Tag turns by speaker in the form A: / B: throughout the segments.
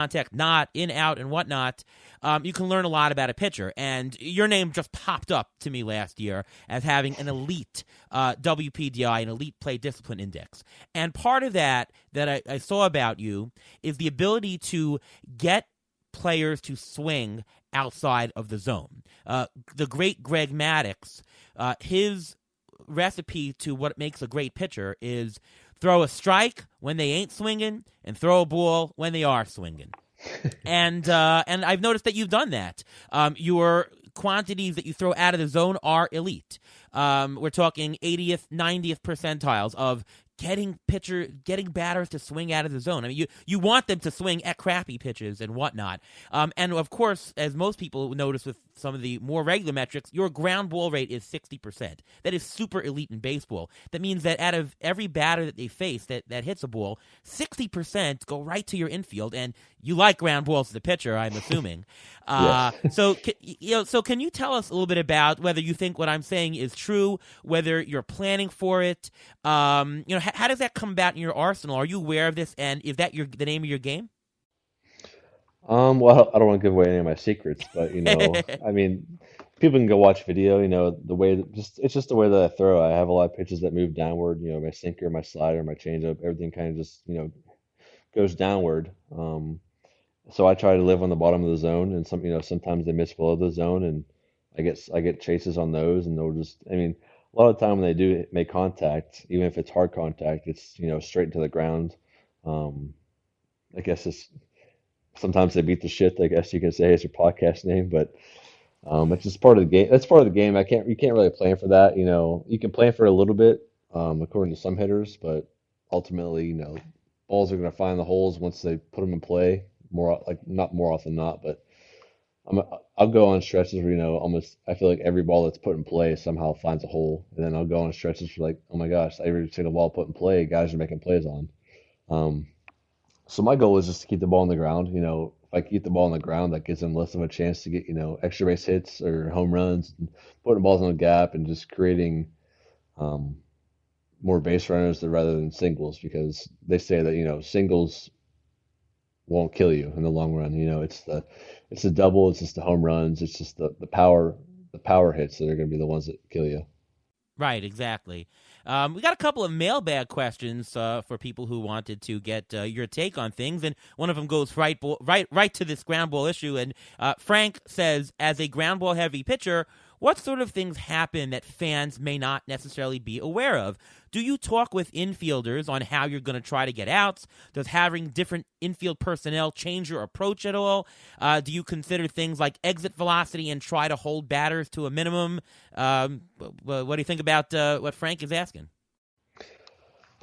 A: contact, not in, out, and whatnot, you can learn a lot about a pitcher. And your name just popped up to me last year as having an elite WPDI, an elite play discipline index. And part of that I saw about you is the ability to get players to swing outside of the zone. The great Greg Maddux, his recipe to what makes a great pitcher is throw a strike when they ain't swinging and throw a ball when they are swinging. And I've noticed that you've done that. Your quantities that you throw out of the zone are elite. We're talking 80th, 90th percentiles of getting batters to swing out of the zone. I mean, you want them to swing at crappy pitches and whatnot. And of course, as most people notice with some of the more regular metrics, your ground ball rate is 60%. That is super elite in baseball. That means that out of every batter that they face that hits a ball, 60% go right to your infield. And you like ground balls as a pitcher, I'm assuming. So can you tell us a little bit about whether you think what I'm saying is true, whether you're planning for it? How does that come about in your arsenal? Are you aware of this, and is that the name of your game?
B: Well, I don't want to give away any of my secrets, but I mean, people can go watch video. It's just the way that I throw. I have a lot of pitches that move downward. My sinker, my slider, my changeup, everything kind of just goes downward. So I try to live on the bottom of the zone, and sometimes they miss below the zone, and I get chases on those, and they'll just. I mean, a lot of the time when they do make contact, even if it's hard contact, it's straight to the ground. I guess it's sometimes they beat the shit. I guess you can say it's your podcast name, but it's just part of the game. That's part of the game. You can't really plan for that. You can plan for it a little bit, according to some hitters, but ultimately, balls are going to find the holes once they put them in play. Not more often than not, but I'll go on stretches where almost I feel like every ball that's put in play somehow finds a hole, and then I'll go on stretches for like, oh my gosh, every single ball put in play, guys are making plays on. Um, so my goal is just to keep the ball on the ground. If I keep the ball on the ground, that gives them less of a chance to get extra base hits or home runs, and putting balls on the gap and just creating um, more base runners rather than singles, because they say that singles won't kill you in the long run. It's the double, it's just the home runs, it's just the power hits that are going to be the ones that kill you.
A: Right, exactly. We got a couple of mailbag questions for people who wanted to get your take on things, and one of them goes right to this ground ball issue. And Frank says, as a ground ball heavy pitcher, what sort of things happen that fans may not necessarily be aware of? Do you talk with infielders on how you're going to try to get outs? Does having different infield personnel change your approach at all? Do you consider things like exit velocity and try to hold batters to a minimum? What do you think about what Frank is asking?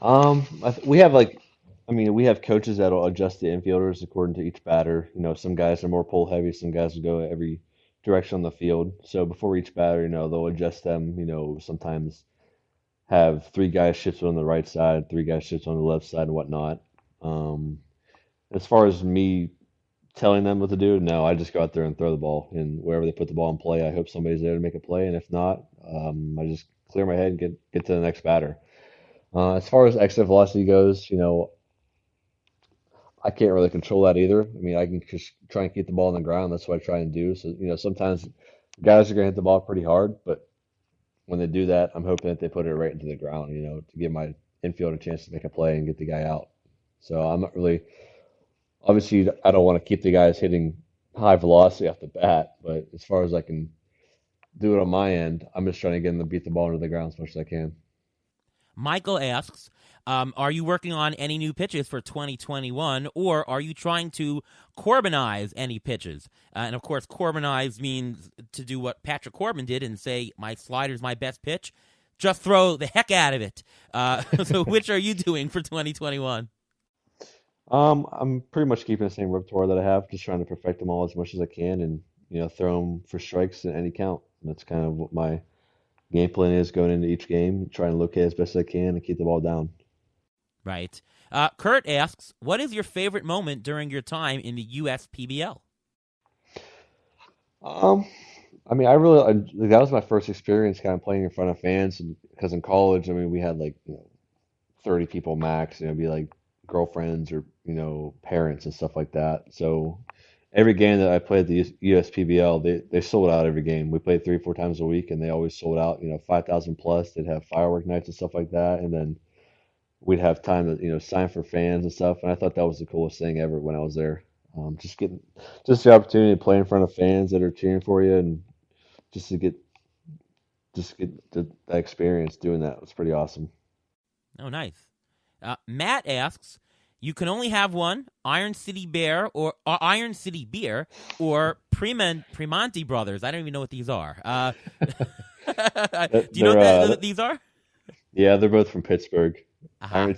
B: We have coaches that'll adjust the infielders according to each batter. Some guys are more pull heavy, some guys will go every direction on the field. So before each batter, they'll adjust them. Sometimes have three guys shifted on the right side, three guys shifted on the left side, and whatnot. Um, as far as me telling them what to do, no, I just go out there and throw the ball, and wherever they put the ball in play, I hope somebody's there to make a play, and if not, I just clear my head and get to the next batter. As far as exit velocity goes, I can't really control that either. I mean, I can just try and keep the ball on the ground. That's what I try and do. So, sometimes guys are going to hit the ball pretty hard, but when they do that, I'm hoping that they put it right into the ground, to give my infield a chance to make a play and get the guy out. So I'm not really, obviously, I don't want to keep the guys hitting high velocity off the bat, but as far as I can do it on my end, I'm just trying to get them to beat the ball into the ground as much as I can.
A: Michael asks, are you working on any new pitches for 2021, or are you trying to Corbinize any pitches? And of course, Corbinize means to do what Patrick Corbin did and say, my slider's my best pitch. Just throw the heck out of it. So which are you doing for 2021?
B: I'm pretty much keeping the same repertoire that I have, just trying to perfect them all as much as I can, and throw them for strikes at any count. And that's kind of what my game plan is going into each game, trying to locate as best as I can and keep the ball down.
A: Right. Kurt asks, what is your favorite moment during your time in the USPBL?
B: Um, that was my first experience kind of playing in front of fans, and because in college, we had like 30 people max, it'd be like girlfriends or parents and stuff like that. So every game that I played at the USPBL, they sold out every game. We played 3 or 4 times a week, and they always sold out. 5,000 plus. They'd have firework nights and stuff like that, and then we'd have time to sign for fans and stuff. And I thought that was the coolest thing ever when I was there. Just the opportunity to play in front of fans that are cheering for you, and just to get that experience doing that was pretty awesome.
A: Oh, nice. Matt asks, you can only have one Iron City Beer or Primanti Brothers. I don't even know what these are. Do you know what these are?
B: Yeah, they're both from Pittsburgh.
A: Uh-huh.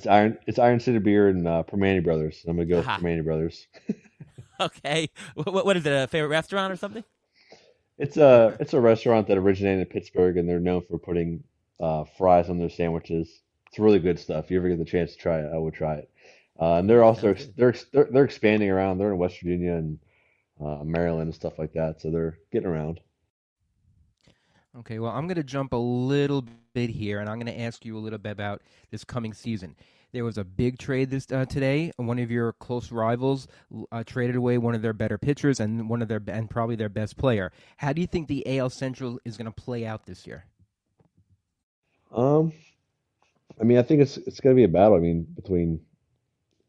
B: It's Iron City Beer and Primanti Brothers. I'm gonna go with Primanti Brothers.
A: Okay. What is it? A favorite restaurant or something?
B: It's a restaurant that originated in Pittsburgh, and they're known for putting fries on their sandwiches. It's really good stuff. If you ever get the chance to try it, I would try it. And they're also they're expanding around. They're in West Virginia and Maryland and stuff like that, so they're getting around.
C: Okay, well, I'm going to jump a little bit here, and I'm going to ask you a little bit about this coming season. There was a big trade today. One of your close rivals traded away one of their better pitchers and probably their best player. How do you think the AL Central is going to play out this year?
B: I mean, I think it's going to be a battle. I mean, between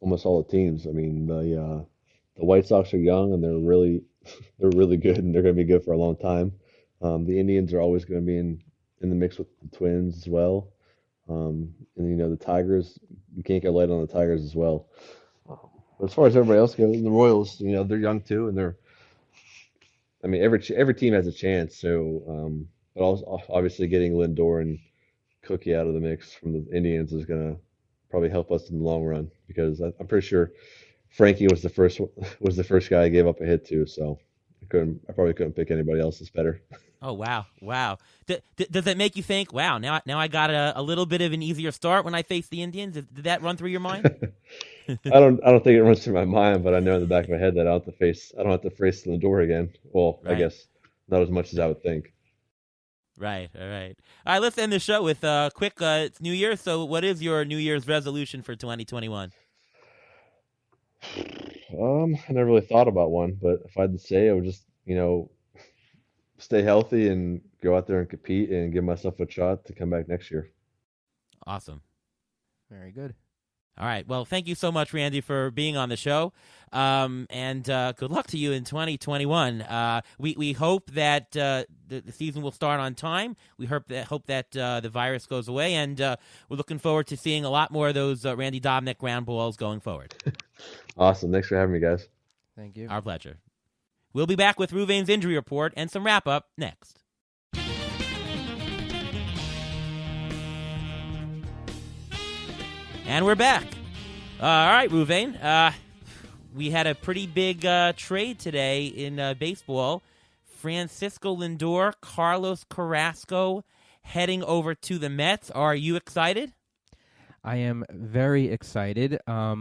B: almost all the teams. I mean, the White Sox are young and they're really good, and they're going to be good for a long time. The Indians are always going to be in the mix with the Twins as well. And the Tigers, you can't get light on the Tigers as well. But as far as everybody else goes, the Royals, they're young too, and every team has a chance. So, but also obviously getting Lindor and Cookie out of the mix from the Indians is going to probably help us in the long run, because I'm pretty sure Frankie was the first guy I gave up a hit to. So I probably couldn't pick anybody else that's better.
A: Oh, wow. Does that make you think, wow, now I got a little bit of an easier start when I face the Indians? Did that run through your mind?
B: I don't think it runs through my mind, but I know in the back of my head that I don't have to face Lindor again. Well, right. I guess not as much as I would think.
A: Right. All right, let's end the show with quick. It's New Year's, so what is your New Year's resolution for 2021?
B: I never really thought about one, but if I had to say, I would just, stay healthy and go out there and compete and give myself a shot to come back next year.
A: Awesome.
C: Very good.
A: All right. Well, thank you so much, Randy, for being on the show. And good luck to you in 2021. We hope that the season will start on time. We hope that the virus goes away, and we're looking forward to seeing a lot more of those Randy Dobnak ground balls going forward.
B: Awesome. Thanks for having me, guys.
C: Thank you.
A: Our pleasure. We'll be back with Ruvain's injury report and some wrap-up next. And we're back. All right, Ruvain. We had a pretty big trade today in baseball. Francisco Lindor, Carlos Carrasco heading over to the Mets. Are you excited?
C: I am very excited.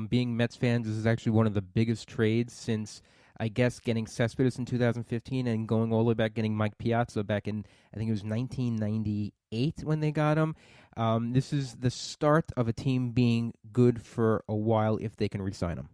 C: Being Mets fans, this is actually one of the biggest trades since, I guess, getting Cespedes in 2015 and going all the way back, getting Mike Piazza back in, I think it was 1998 when they got him. This is the start of a team being good for a while if they can re-sign him.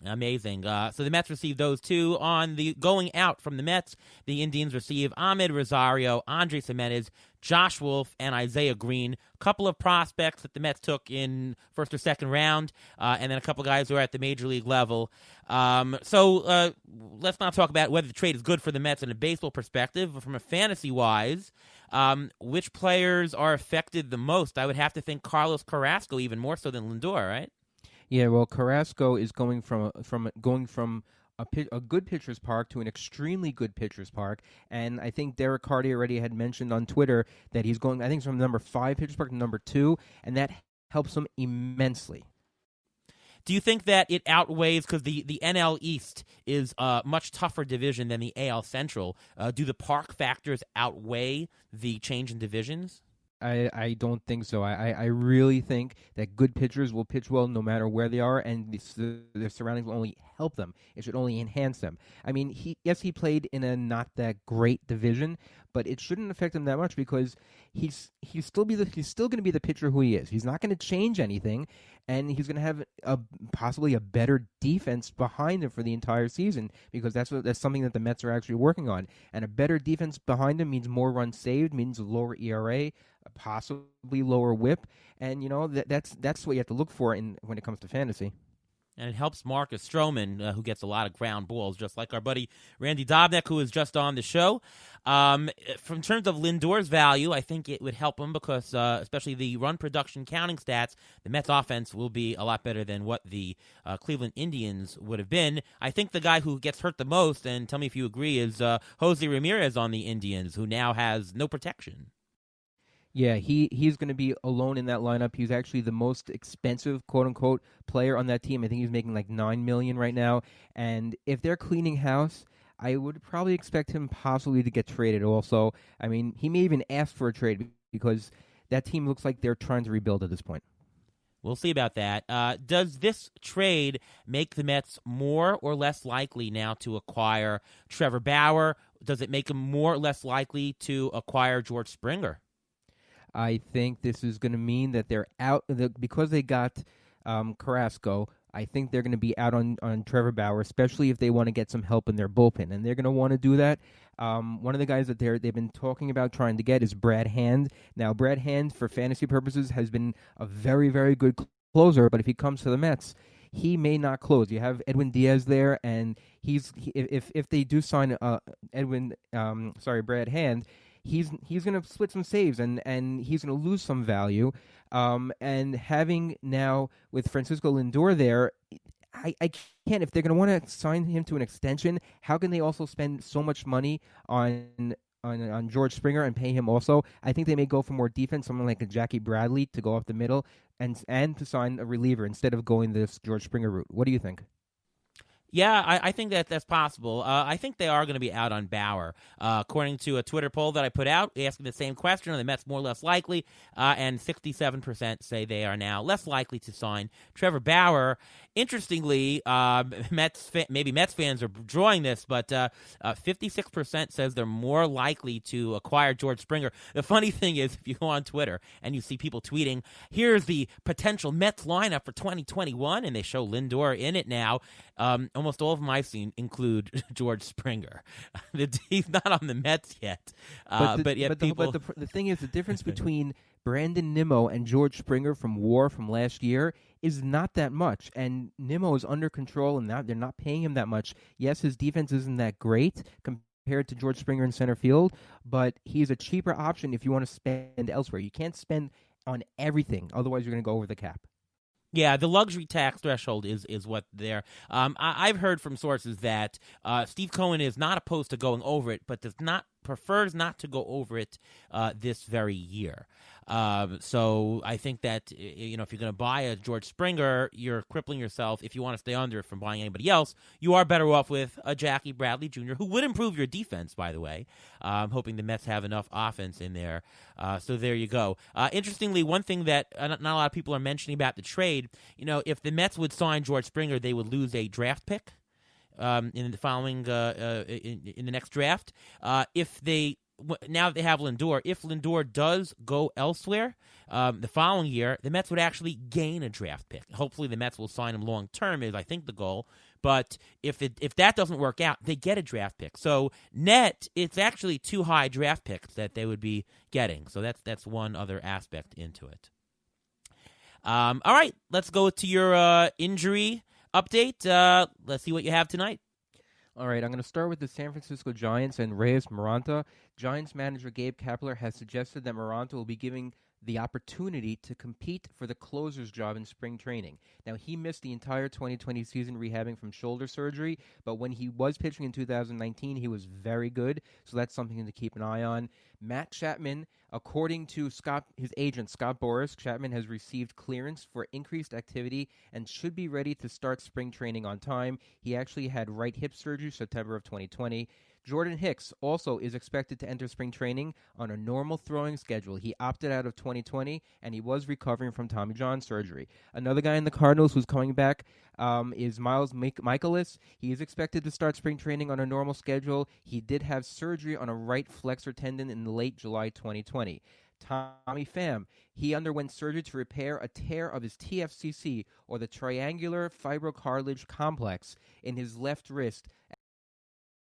A: Amazing. So the Mets received those two. On the going out from the Mets, the Indians receive Ahmed Rosario, Andres Gimenez, Josh Wolf, and Isaiah Green. A couple of prospects that the Mets took in first or second round, and then a couple guys who are at the major league level. So let's not talk about whether the trade is good for the Mets in a baseball perspective, but from a fantasy-wise, which players are affected the most? I would have to think Carlos Carrasco even more so than Lindor, right?
C: Yeah, well, Carrasco is going from a good pitcher's park to an extremely good pitcher's park, and I think Derek Hardy already had mentioned on Twitter that he's going, I think, from number 5 pitcher's park to number 2, and that helps him immensely.
A: Do you think that it outweighs, because the NL East is a much tougher division than the AL Central, do the park factors outweigh the change in divisions?
C: I don't think so. I really think that good pitchers will pitch well no matter where they are, and their surroundings will only help them. It should only enhance them. I mean, he played in a not that great division, but it shouldn't affect him that much because he's still going to be the pitcher who he is. He's not going to change anything, and he's going to have possibly a better defense behind him for the entire season because that's something that the Mets are actually working on. And a better defense behind him means more runs saved, means a lower ERA, possibly lower WHIP, and that's what you have to look for when it comes to fantasy.
A: And it helps Marcus Stroman, who gets a lot of ground balls, just like our buddy Randy Dobnak, who is just on the show. From terms of Lindor's value, I think it would help him because, especially the run production counting stats, the Mets offense will be a lot better than what the Cleveland Indians would have been. I think the guy who gets hurt the most, and tell me if you agree, is Jose Ramirez on the Indians, who now has no protection.
C: Yeah, he's going to be alone in that lineup. He's actually the most expensive, quote unquote, player on that team. I think he's making like $9 million right now. And if they're cleaning house, I would probably expect him possibly to get traded. Also, I mean, he may even ask for a trade because that team looks like they're trying to rebuild at this point.
A: We'll see about that. Does this trade make the Mets more or less likely now to acquire Trevor Bauer? Does it make them more or less likely to acquire George Springer?
C: I think this is going to mean that they're out because they got Carrasco. I think they're going to be out on Trevor Bauer, especially if they want to get some help in their bullpen, and they're going to want to do that. One of the guys that they've been talking about trying to get is Brad Hand. Now, Brad Hand, for fantasy purposes, has been a very, very good closer, but if he comes to the Mets, he may not close. You have Edwin Diaz there, and if they do sign Brad Hand, he's going to split some saves and he's going to lose some value. And having now with Francisco Lindor there, I can't. If they're going to want to sign him to an extension, how can they also spend so much money on George Springer and pay him also? I think they may go for more defense, someone like a Jackie Bradley to go up the middle and to sign a reliever instead of going this George Springer route. What do you think?
A: Yeah, I think that's possible. I think they are going to be out on Bauer. According to a Twitter poll that I put out, asking the same question, are the Mets more or less likely? And 67% say they are now less likely to sign Trevor Bauer. Interestingly, maybe Mets fans are drawing this, but 56% says they're more likely to acquire George Springer. The funny thing is, if you go on Twitter and you see people tweeting, here's the potential Mets lineup for 2021, and they show Lindor in it now, almost all of them I've seen include George Springer. He's not on the Mets yet, but yet people.
C: But the thing is, the difference between Brandon Nimmo and George Springer from WAR from last year is not that much, and Nimmo is under control, and they're not paying him that much. Yes, his defense isn't that great compared to George Springer in center field, but he's a cheaper option if you want to spend elsewhere. You can't spend on everything, otherwise you're going to go over the cap.
A: Yeah, the luxury tax threshold is what they're. I've heard from sources that Steve Cohen is not opposed to going over it, but prefers not to go over it this very year. So I think that if you're going to buy a George Springer, you're crippling yourself. If you want to stay under it from buying anybody else, you are better off with a Jackie Bradley Jr., who would improve your defense, by the way. I'm hoping the Mets have enough offense in there. So there you go. Interestingly, one thing that not a lot of people are mentioning about the trade, if the Mets would sign George Springer, they would lose a draft pick in the following in the next draft. Now that they have Lindor, if Lindor does go elsewhere the following year, the Mets would actually gain a draft pick. Hopefully the Mets will sign him long term is, I think, the goal. But if that doesn't work out, they get a draft pick. So net, it's actually 2 high draft picks that they would be getting. So that's one other aspect into it. All right, let's go to your injury update. Let's see what you have tonight.
C: All right, I'm going to start with the San Francisco Giants and Reyes Maranta. Giants manager Gabe Kapler has suggested that Maranta will be giving the opportunity to compete for the closer's job in spring training. Now, he missed the entire 2020 season rehabbing from shoulder surgery, but when he was pitching in 2019, he was very good, so that's something to keep an eye on. Matt Chapman, according to his agent, Scott Boras, Chapman has received clearance for increased activity and should be ready to start spring training on time. He actually had right hip surgery September of 2020. Jordan Hicks also is expected to enter spring training on a normal throwing schedule. He opted out of 2020, and he was recovering from Tommy John surgery. Another guy in the Cardinals who's coming back is Miles Michaelis. He is expected to start spring training on a normal schedule. He did have surgery on a right flexor tendon in late July 2020. Tommy Pham, he underwent surgery to repair a tear of his TFCC, or the triangular fibrocartilage complex, in his left wrist